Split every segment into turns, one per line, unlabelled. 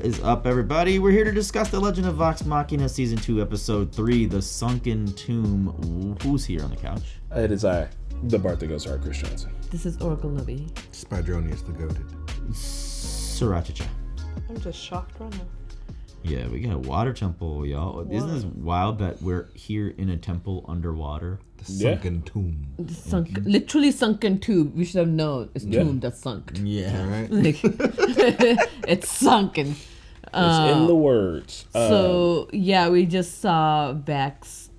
is up, everybody? We're here to discuss the Legend of Vox Machina Season 2, Episode 3, The Sunken Tomb. Who's here on the couch?
It is I, the Bart that goes hard, Chris Johnson.
This is Oracle Nubby.
Spydronius the Goated.
Sriracha.
I'm just shocked right now.
Yeah, we got a water temple, y'all. What? Isn't this wild that we're here in a temple underwater?
The Sunken Tomb.
Literally sunken tomb. We should have known. It's tomb that's sunk.
Yeah.
All right.
Like, it's sunken.
It's in the words.
So, yeah, we just saw Vex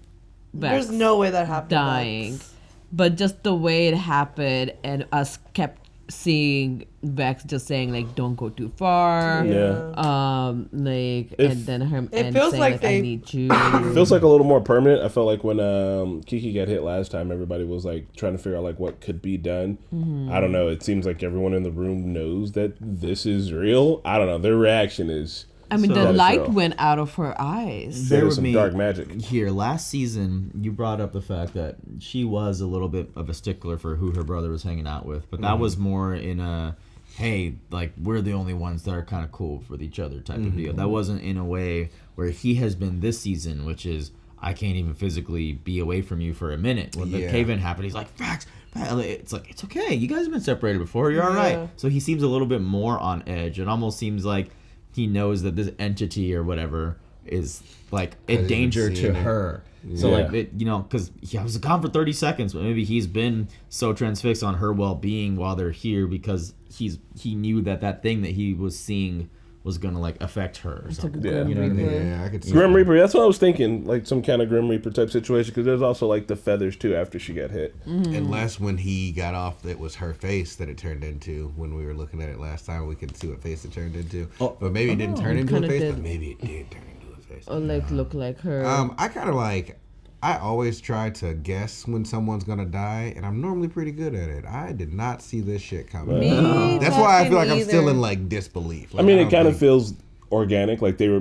There's no way that happened.
dying.
Vex.
But just the way it happened and us kept seeing Vex just saying, like, don't go too far.
Yeah.
And then her
It
and
feels
saying,
like
I need you.
It feels like a little more permanent. I felt like when Kiki got hit last time, everybody was like trying to figure out like what could be done.
Mm-hmm.
I don't know. It seems like everyone in the room knows that this is real. I don't know. Their reaction is.
I mean,
So-
the light
Real.
went out of her eyes.
Bear
There
with
was some
me
dark magic.
here. Last season, you brought up the fact that she was a little bit of a stickler for who her brother was hanging out with, but that was more in a, hey, like, we're the only ones that are kind of cool with each other type of deal. That wasn't in a way where he has been this season, which is, I can't even physically be away from you for a minute. When the
Yeah.
cave-in happened, he's like, Fax. It's like, it's okay. You guys have been separated before. You're all
Yeah.
right. So he seems a little bit more on edge. It almost seems like he knows that this entity or whatever is like a
Hasn't
danger
even
to
seen it.
her. So
Yeah.
like it, you know, because I was gone for 30 seconds, but maybe he's been so transfixed on her well-being while they're here because he knew that thing that he was seeing was gonna like affect her or something.
Yeah.
You know what I mean?
Yeah, I could see
Grim
that.
Reaper. That's what I was thinking. Like some kind of Grim Reaper type situation. Because there's also like the feathers too after she got hit.
Unless when he got off, it was her face that it turned into. When we were looking at it last time, we could see what face it turned into. But maybe it didn't turn
it
into a
kinda
face,
did.
but maybe it did turn into a face.
Or like look like her.
I kind of like. I always try to guess when someone's gonna die, and I'm normally pretty good at it. I did not see this shit coming.
Me
That's why I feel like
fucking
I'm still
either.
in like disbelief.
I
Like,
mean, it
don't
kind of
think-
feels organic. Like they were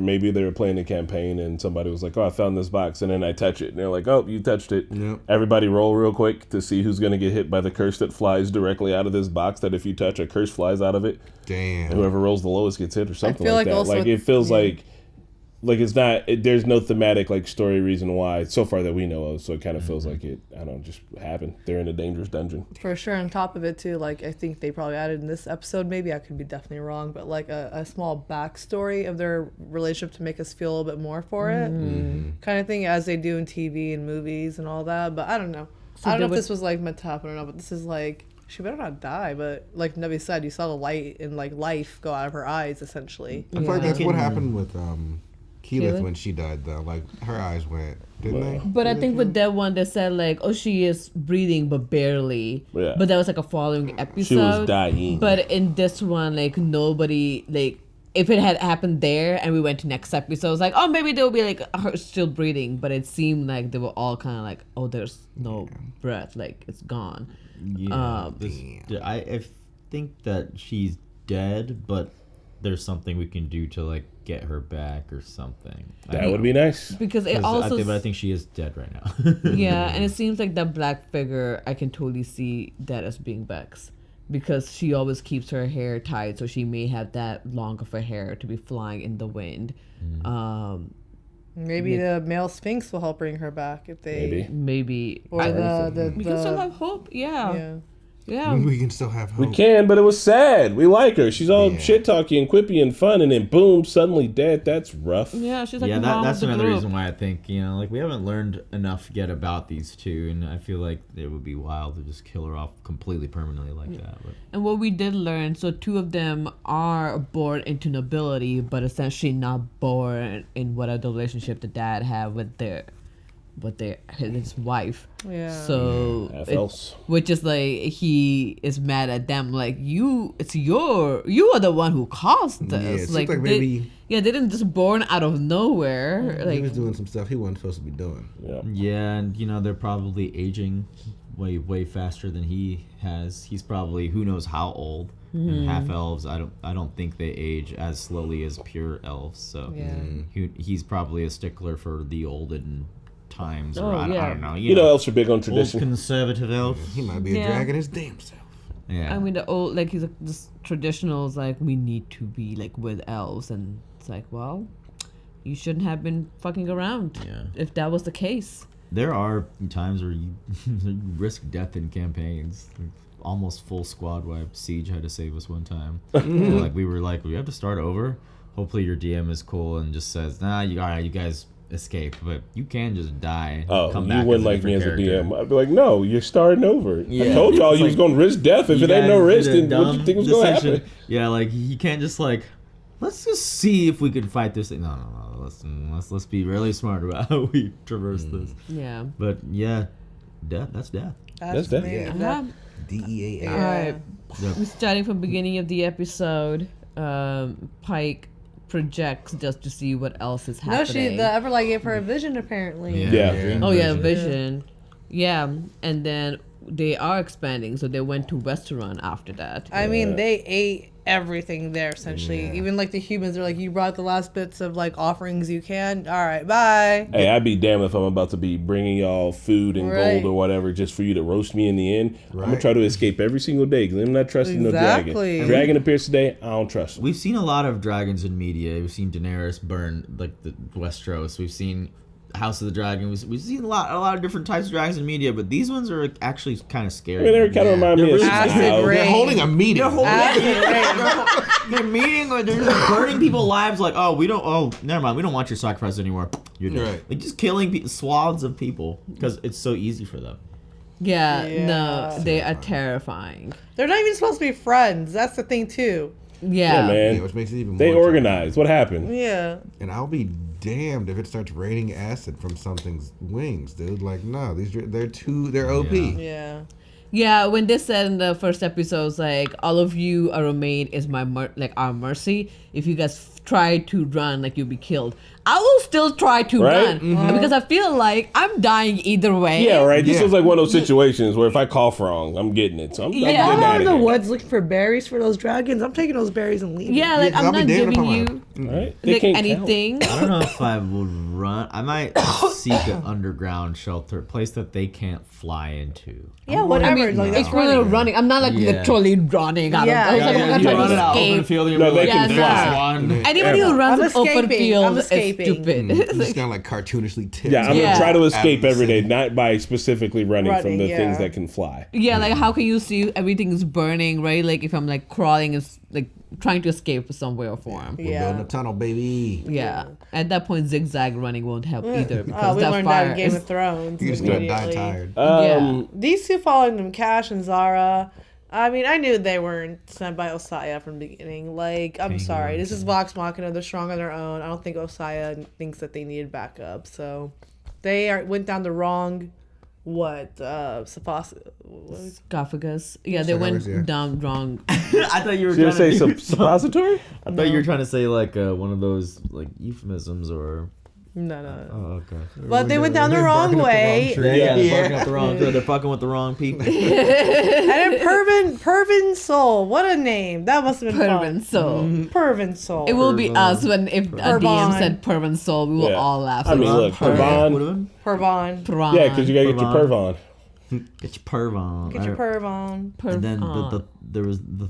playing a campaign and somebody was like, "Oh, I found this box," and then I touch it, and they're like, "Oh, you touched it."
Yep.
Everybody roll real quick to see who's gonna get hit by the curse that flies directly out of this box. That if you touch, a curse flies out of it.
Damn.
And whoever rolls the lowest gets hit, or something
feel
like
like
that.
also
Like it feels like it's not. There's no thematic like story reason why so far that we know of. So it kind of feels like it. I don't know, just happened. They're in a dangerous dungeon.
For sure. On top of it too, like I think they probably added in this episode, maybe I could be definitely wrong, but like a small backstory of their relationship to make us feel a little bit more for it, kind of thing, as they do in TV and movies and all that. But I don't know.
So
I don't know if
there
this was like meant to happen or not, but this is like she better not die. But like Nevi said, you saw the light and like life go out of her eyes essentially.
I feel like that's
Yeah.
what happened with Keyleth
Keyleth?
when she died, though. Like, her eyes went, didn't they?
But I think with that one, they said like, oh, she is breathing, but barely.
Yeah.
But that was like a following episode.
She was dying.
But in this one, like nobody, like if it had happened there and we went to next episode, it was like, oh, maybe they'll be like her still breathing. But it seemed like they were all kind of like, oh, there's no breath, like it's gone.
Yeah. I think that she's dead, but there's something we can do to like get her back or something.
That would be nice.
Because it
'Cause
also,
but I think she is dead right now.
yeah, and it seems like that black figure, I can totally see that as being Vex. Because she always keeps her hair tied, so she may have that long of a hair to be flying in the wind.
Maybe the male Sphinx will help bring her back if they
Maybe.
or the
We can still have hope. Yeah.
We can still have hope.
We can, but it was sad. We like her. She's all
Yeah.
shit talky and quippy and fun, and then boom, suddenly dead. That's rough.
Yeah, she's like
Yeah,
the mom
that's
of the
another
group.
reason why I think, you know, like we haven't learned enough yet about these two, and I feel like it would be wild to just kill her off completely permanently like that. But
And what we did learn, so two of them are born into nobility, but essentially not born in whatever the relationship the dad had with his wife.
Yeah.
So
Half else.
which is like he is mad at them, like you are the one who caused
Yeah,
this.
it seems
like
like
they,
maybe-
they didn't just born out of nowhere.
He
Like
was doing some stuff he wasn't supposed to be doing.
Yeah.
yeah, and you know they're probably aging way faster than he has. He's probably who knows how old. And half elves, I don't think they age as slowly as pure elves. So he's probably a stickler for the olden times, or I don't know.
You know, elves are big on
old
tradition.
conservative elf.
He might be a dragon his damn self.
Yeah.
I mean, the old, like, he's like, this traditional is like, we need to be like with elves, and it's like, well, you shouldn't have been fucking around.
Yeah.
If that was the case.
There are times where you risk death in campaigns. Like, almost full squad wipe. Siege had to save us one time. Like we were like, we have to start over. Hopefully your DM is cool and just says, nah, you guys escape, but you can just die.
Oh,
come
you
back
wouldn't
as a
like me as a
different character.
DM. I'd be like, no, you're starting over. I
Yeah.
told y'all
It's
you was
like,
gonna risk death. If
You
it ain't no
guys
risk,
did a
then what you
dumb
think was gonna
decision.
happen?
Yeah, like you can't just like, let's just see if we can fight this thing. No. Let's be really smart about how we traverse this.
Yeah.
But yeah, death. That's death.
That's that.
maybe
Uh-huh.
DEA.
All right.
Yep.
We're starting from beginning of the episode. Pike projects just to see what else is
No,
happening.
the Everlight gave her a vision apparently.
Yeah.
Dream
Oh yeah,
vision.
vision. Yeah, and then they are expanding, so they went to Westeron after that.
I mean, they ate everything there essentially.
Yeah.
Even like the humans, they're like, you brought the last bits of like offerings you can. All right, bye.
Hey, I'd be damned if I'm about to be bringing y'all food and
Right.
gold or whatever just for you to roast me in the end. I'm gonna
Right.
try to escape every single day because I'm not trusting
Exactly.
no dragon. Dragon appears today, I don't trust him.
We've seen a lot of dragons in media. We've seen Daenerys burn like the Westeros. We've seen House of the Dragon. We've seen a lot of different types of dragons in media, but these ones are actually kind of scary.
I mean, they kind of remind me of
They're
Acid
Snow.
rain.
They're holding a meeting.
They're meeting or they're just burning people's lives like, never mind, we don't want your sacrifice anymore. You're dead.
Right.
Like just killing swaths of people because it's so easy for them.
Yeah,
Yeah.
no, they are terrifying.
They're not even supposed to be friends. That's the thing too.
Yeah,
Yeah, man.
Yeah, which makes it even
They
more
organized. What happened?
Yeah.
And I'll be damned if it starts raining acid from something's wings, dude. Like, no, they're OP.
Yeah.
Yeah.
Yeah, when they said in the first episodes, like, all of you are remain is our mercy. If you guys try to run, like, you'll be killed. I will still try to
Right?
run because I feel like I'm dying either way.
Yeah, right. This
Yeah.
was like one of those situations where if I cough wrong, I'm getting it. So I'm
Yeah.
getting
I'm
out
out
of
in the
here.
woods looking for berries for those dragons. I'm taking those berries and leaving.
Yeah, like,
Yeah, 'cause
I'm
I'll
not
be damned if
giving
I'm
you
Right? They
like
can't count.
anything.
I don't know if I would run. I might seek an underground shelter, place that they can't fly into.
Yeah, whatever.
I mean,
like, that's
it's really
running.
running. I'm not like
Yeah.
literally running out
Yeah,
of. I was
yeah,
like,
yeah,
I'm not
you
trying
run
to
it out,
escape.
No, they
Yeah,
can
no.
fly.
One.
Anybody who runs
I'm
an open
escaping.
field
I'm
is
escaping.
stupid.
I'm just kind of like cartoonishly tipped.
Yeah, I'm
Yeah.
gonna try to escape
Out of the
every day,
city.
not by specifically running from
Running,
the
yeah.
things that can fly.
Yeah, like how can you see everything is burning, right? Like if I'm like crawling and like trying to escape some way or form.
We're
Yeah.
building a tunnel, baby.
Yeah. At that point, zigzag running won't help either because
Oh, we
that
learned
fire
that in Game
is.
of Thrones.
You're just gonna die
immediately.
tired.
Yeah.
These two following them, Cash and Zara. I mean, I knew they weren't sent by Osaya from the beginning. Like, I'm sorry. This is Vox Machina. They're strong on their own. I don't think Osaya thinks that they needed backup. So they went down the wrong,
Esophagus. Yeah, they went
Esophagus, yeah.
down wrong.
I thought you were
Did you
trying
say
to do
suppository?
I thought you were trying to say like one of those like euphemisms or.
No.
Oh, okay.
But they went down the wrong way.
Yeah, they're
Yeah.
fucking with the wrong. They're fucking with the wrong people.
And then Pervin Soul. What a name. That must have been
Pervin
fun.
Soul.
Pervin Soul.
It will be us when if a DM
Pervon.
said Pervin Soul, we will
Yeah.
all laugh.
I mean, look, Pervon.
Pervon.
Pervon.
Pervon.
Yeah, because you gotta get your perv
Pervon.
on.
Get your perv on.
Get your perv on.
And then there was the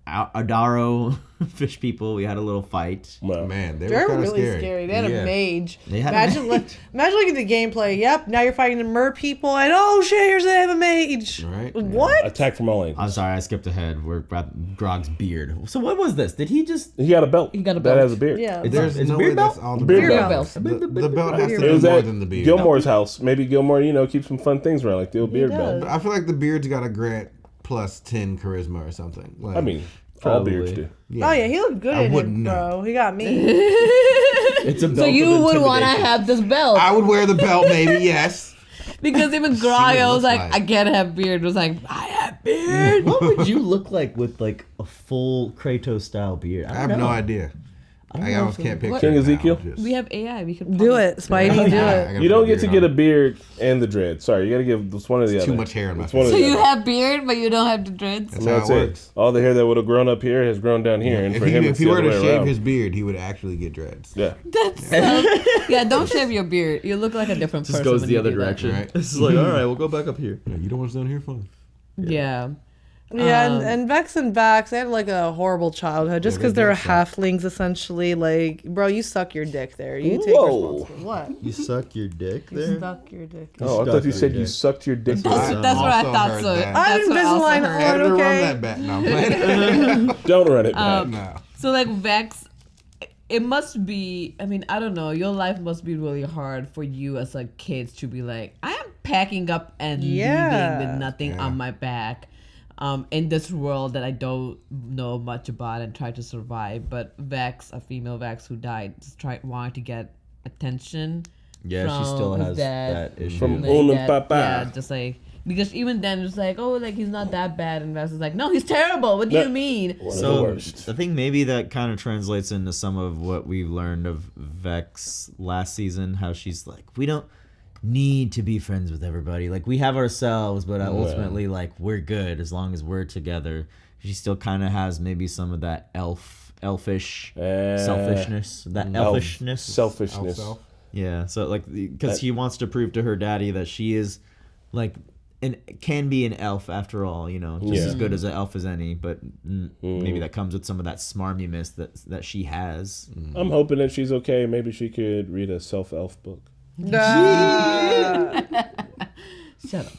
Adaro fish people. We had a little fight.
Well,
Man, they were
They're
kind of
really scary. They had
Yeah.
a mage.
They had a
imagine,
mage.
imagine looking at the gameplay. Yep, now you're fighting the mer people, and oh shit, here's they have a mage.
Right.
What?
attack from all angles.
I'm sorry, I skipped ahead. We're at Grog's beard. So what was this? Did he just?
He got a belt.
He got a
That
belt.
has a beard.
Yeah.
There's
It's a
no
beard
way
belt?
that's all the
Beard
beard
belt.
The belt has to
It
be
was
more
at
than the beard.
Gilmore's house. Maybe Gilmore, keeps some fun things around, like the old beard
does.
belt.
I feel like the beard's got a grant plus 10 charisma or something. Like,
I mean, all
Probably.
beards do.
Oh yeah, he looked good
I
in
wouldn't
it,
know.
bro. He got me.
It's a belt
So you
of
would want to
intimidation.
have this belt
I would wear the belt, maybe, yes.
because even
what
Grog,
it
I was
looks
like,
like.
I can't have beard. Was like, I have beard.
What would you look like with like a full Kratos style beard?
I have no idea. I
know
almost
if
can't
it-
picture
King
it now,
Ezekiel?
just-
We have AI. We can
Do it, Spidey. Do it.
You don't get to get a beard and the dread. Sorry, you gotta give this one or the
It's
other.
too much hair in my
It's one or
So
the
you
other.
have beard, but you don't have the dreads.
That's
That's
how it
it.
works.
All the hair that would have grown up here has grown down here, and
If
for
he,
him,
if
it's
he
the
were
other
to
way
shave
around.
his beard, he would actually get dreads.
Yeah.
That's yeah. Don't shave your beard. You look like a different
Just
person.
goes
when
the
you
other
do that.
direction.
Right.
It's like, all right, we'll go back up here.
Yeah, you don't want to down here, fine.
Yeah.
Yeah, and Vex and Vax, they had like a horrible childhood just
Yeah,
because
they
they're
did suck.
halflings essentially. Like, bro, you suck your dick there. You take
Whoa.
responsibility. What?
You suck your dick
You
there.
suck your dick.
Oh, I thought you said you sucked your dick.
That's,
there.
that's what I
also
thought.
heard
So
that.
I
that's
didn't
what I also
Invisalign
heard.
Editor, run
okay.
that back. No, I'm playing.
Don't run it back.
No.
So like Vex, it must be. I mean, I don't know. Your life must be really hard for you as a kid to be like, I am packing up and
Yeah.
leaving with nothing
Yeah.
on my back, in this world that I don't know much about and try to survive. But Vex, a female Vex who died, just wanted to get attention.
Yeah, she
from
still
his
has
dad.
that issue.
From
Like
Una
that-
Papa.
Yeah, just like because even then it's like, oh, like he's not that bad, and Vex is like, no, he's terrible. What do
No.
you mean?
One of the
So
worst.
I think maybe that kind of translates into some of what we've learned of Vex last season. How she's like, we don't need to be friends with everybody. Like we have ourselves, but ultimately, like we're good as long as we're together. She still kind of has maybe some of that elfish selfishness, that elfishness.
Selfishness.
Self.
Yeah, so like because she wants to prove to her daddy that she is like can be an elf after all, you know, just as good as an elf as any. But maybe that comes with some of that smarminess that she has.
I'm hoping that she's okay. Maybe she could read a self-elf book.
Nah.
Shut up.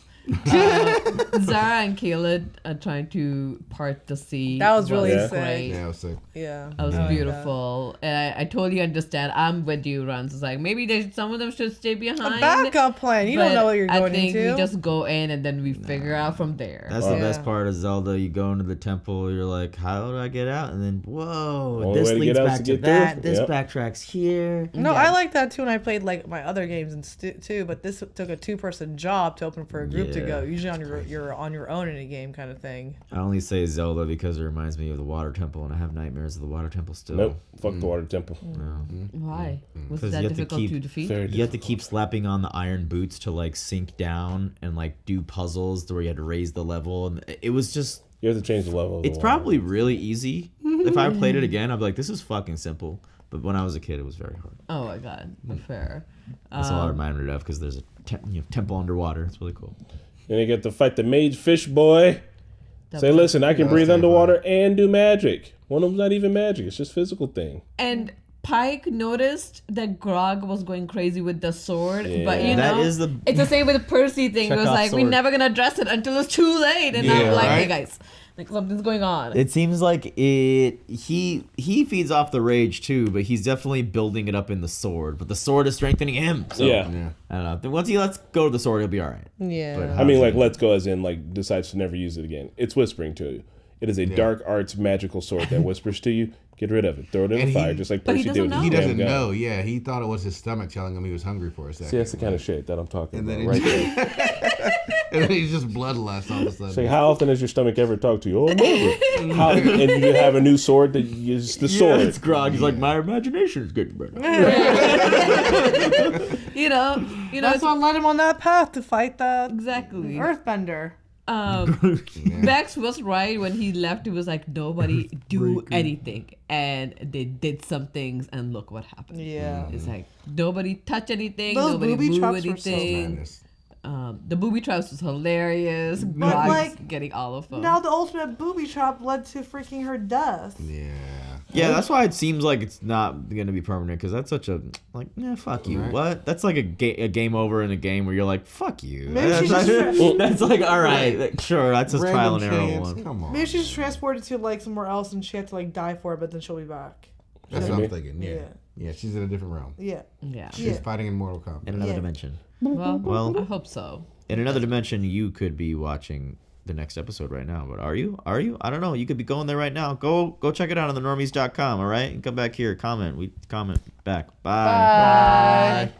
Zara and Caleb are trying to part the sea.
That was really
Yeah.
sick.
great.
Yeah, I was sick.
Yeah.
That was
I like
beautiful, and I totally understand. I'm with you, Runs. It's like maybe some of them should stay behind.
A backup plan. You don't
but
know what you're going
I think
into.
we just go in and then we figure out from there.
That's the best
Yeah.
part of Zelda. You go into the temple, you're like, how do I get out? And then, whoa,
Only
this
way to
leads
get out is
back
to
to
get through.
that. This
Yep.
backtracks here.
No,
Yeah.
I like that too, and I played like my other games and too. But this took a 2-person job to open for a group to
Yeah.
go. Usually you're on your own in a game kind of thing.
I only say Zelda because it reminds me of the Water Temple, and I have nightmares of the Water Temple still.
Nope. Fuck the water temple.
Why? Was
'Cause
that
you have to
difficult
keep
to defeat?
Very
You have to keep slapping on the iron boots to like sink down and like do puzzles where you had to raise the level, and it was just.
You have to change the level. Of the
It's
water.
probably really easy. If I played it again, I'd be like, this is fucking simple. But when I was a kid, it was very hard.
Oh my god, fair.
That's all I reminded of because there's a temple underwater. It's really cool.
And you get to fight the mage fish boy.
That
Say,
was-
listen, I can
That's
breathe
terrifying.
underwater and do magic. One of them's not even magic. It's just physical thing.
And Pike noticed that Grog was going crazy with the sword, but you
That
know,
is the-
it's the same with the Percy thing. It was
Chekhov's
like we're
sword.
never gonna address it until it's too late, and
Yeah,
I'm like, hey
right?
guys, like something's going on.
It seems like he feeds off the rage too, but he's definitely building it up in the sword. But the sword is strengthening him. So
Yeah.
I don't know. Then once he lets go of the sword, he'll be all right.
Yeah.
But
I mean, like, let's go as in, like, decides to never use it again. It's whispering to you. It is a dark arts magical sword that whispers to you. Get rid of it. Throw it in
And
the fire,
he-
just like
But he
Percy did with
doesn't
his
He
know.
damn
doesn't
gun.
know. Yeah, he thought it was his stomach telling him he was hungry for a second.
See, that's the kind of shit that I'm talking
And
about
then
right
it-
there.
And then he's just bloodlust all of a sudden.
Say, how often has your stomach ever talked to you? Oh, never. How, and you have a new sword that is the sword.
it's Grog. He's like, my imagination is getting better.
you know,
That's
it's,
what led him on that path to fight the
exactly.
Earthbender.
Vex was right when he left. It was like nobody do anything, and they did some things, and look what happened.
Yeah.
It's like nobody touch anything,
Those
nobody
booby
move
traps were so
anything.
Madness.
The booby traps was hilarious.
But,
Grog's
like,
getting all of them.
Now the ultimate booby trap led to freaking her death.
Yeah.
Yeah, that's why it seems like it's not gonna be permanent because that's such a like, fuck you.
Right.
What? That's like a game over in a game where you're like, fuck you.
Maybe
That's,
she's just-
that's like, all right, like, sure, that's a trial and
Random
error
chance.
one.
Come on.
Maybe she's transported to like somewhere else and she had to like die for it, but then she'll be back.
That's what I'm
Maybe.
thinking. Yeah.
Yeah.
Yeah, she's in a different realm.
Yeah.
yeah.
She's
Yeah.
fighting in Mortal Kombat.
In another
Yeah.
dimension.
Well, I
Well,
hope so.
in another dimension, you could be watching the next episode right now. But are you? Are you? I don't know. You could be going there right now. Go check it out on the normies.com. All right, and come back here. Comment. We comment back. Bye.
Bye.